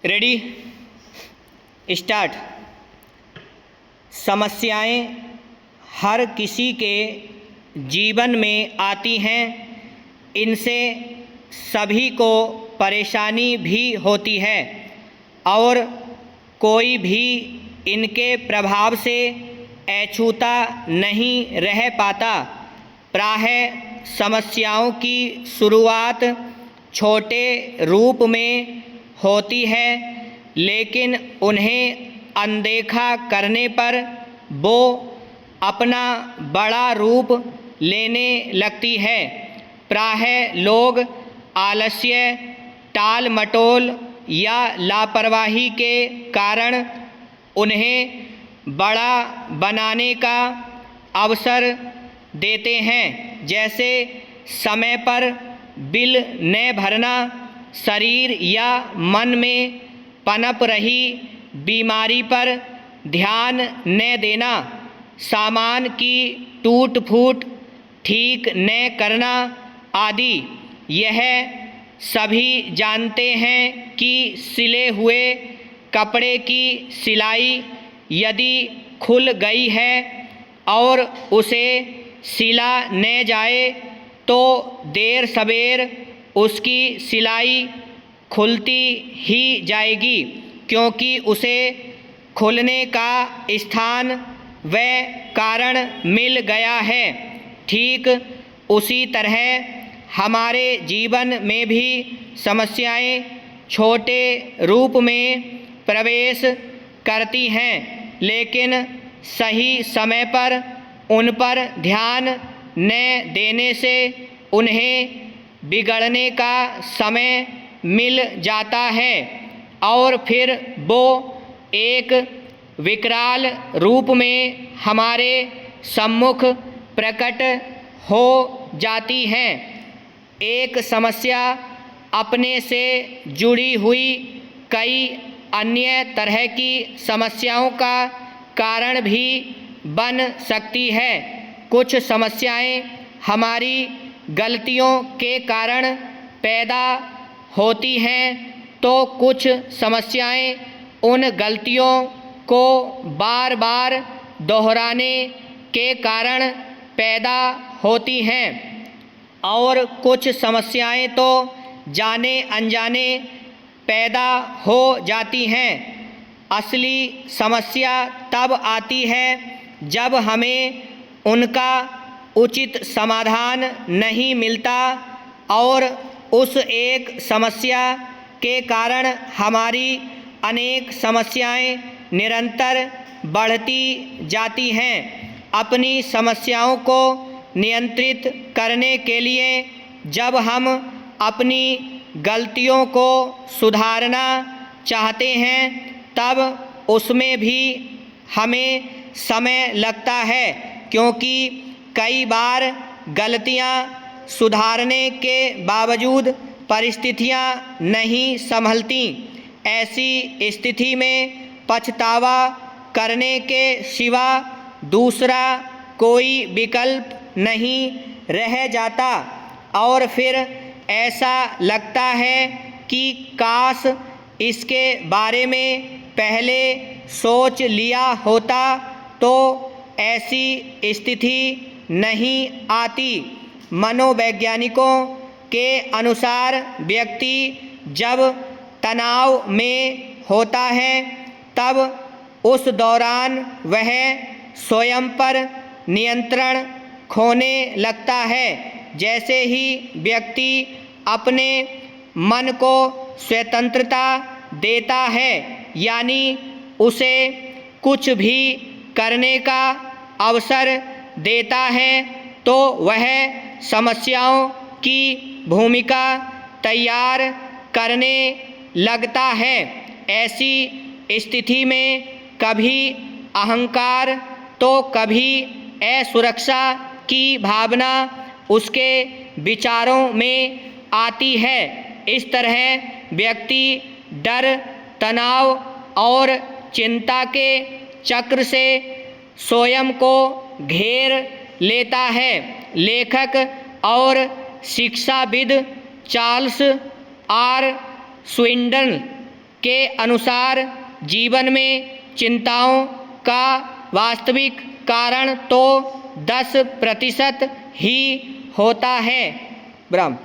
Ready start. समस्याएं हर किसी के जीवन में आती हैं। इनसे सभी को परेशानी भी होती है और कोई भी इनके प्रभाव से अछूता नहीं रह पाता। प्रायः समस्याओं की शुरुआत छोटे रूप में होती है, लेकिन उन्हें अनदेखा करने पर वो अपना बड़ा रूप लेने लगती है। प्रायः लोग आलस्य, टाल मटोल या लापरवाही के कारण उन्हें बड़ा बनाने का अवसर देते हैं, जैसे समय पर बिल न भरना, शरीर या मन में पनप रही बीमारी पर ध्यान न देना, सामान की टूट फूट ठीक न करना आदि। यह सभी जानते हैं कि सिले हुए कपड़े की सिलाई यदि खुल गई है और उसे सिला न जाए तो देर सवेर उसकी सिलाई खुलती ही जाएगी, क्योंकि उसे खुलने का स्थान व कारण मिल गया है। ठीक उसी तरह हमारे जीवन में भी समस्याएं छोटे रूप में प्रवेश करती हैं, लेकिन सही समय पर उन पर ध्यान न देने से उन्हें बिगड़ने का समय मिल जाता है और फिर वो एक विकराल रूप में हमारे सम्मुख प्रकट हो जाती हैं। एक समस्या अपने से जुड़ी हुई कई अन्य तरह की समस्याओं का कारण भी बन सकती है। कुछ समस्याएं हमारी गलतियों के कारण पैदा होती हैं, तो कुछ समस्याएं उन गलतियों को बार बार दोहराने के कारण पैदा होती हैं और कुछ समस्याएं तो जाने अनजाने पैदा हो जाती हैं। असली समस्या तब आती है जब हमें उनका उचित समाधान नहीं मिलता और उस एक समस्या के कारण हमारी अनेक समस्याएं निरंतर बढ़ती जाती हैं। अपनी समस्याओं को नियंत्रित करने के लिए जब हम अपनी गलतियों को सुधारना चाहते हैं, तब उसमें भी हमें समय लगता है, क्योंकि कई बार गलतियां सुधारने के बावजूद परिस्थितियां नहीं संभलती। ऐसी स्थिति में पछतावा करने के सिवा दूसरा कोई विकल्प नहीं रह जाता और फिर ऐसा लगता है कि काश इसके बारे में पहले सोच लिया होता तो ऐसी स्थिति नहीं आती। मनोवैज्ञानिकों के अनुसार व्यक्ति जब तनाव में होता है तब उस दौरान वह स्वयं पर नियंत्रण खोने लगता है। जैसे ही व्यक्ति अपने मन को स्वतंत्रता देता है, यानी उसे कुछ भी करने का अवसर देता है, तो वह समस्याओं की भूमिका तैयार करने लगता है। ऐसी स्थिति में कभी अहंकार तो कभी असुरक्षा की भावना उसके विचारों में आती है। इस तरह व्यक्ति डर, तनाव और चिंता के चक्र से स्वयं को घेर लेता है। लेखक और शिक्षाविद चार्ल्स आर स्विंडन के अनुसार जीवन में चिंताओं का वास्तविक कारण तो 10% ही होता है। ब्रह्म।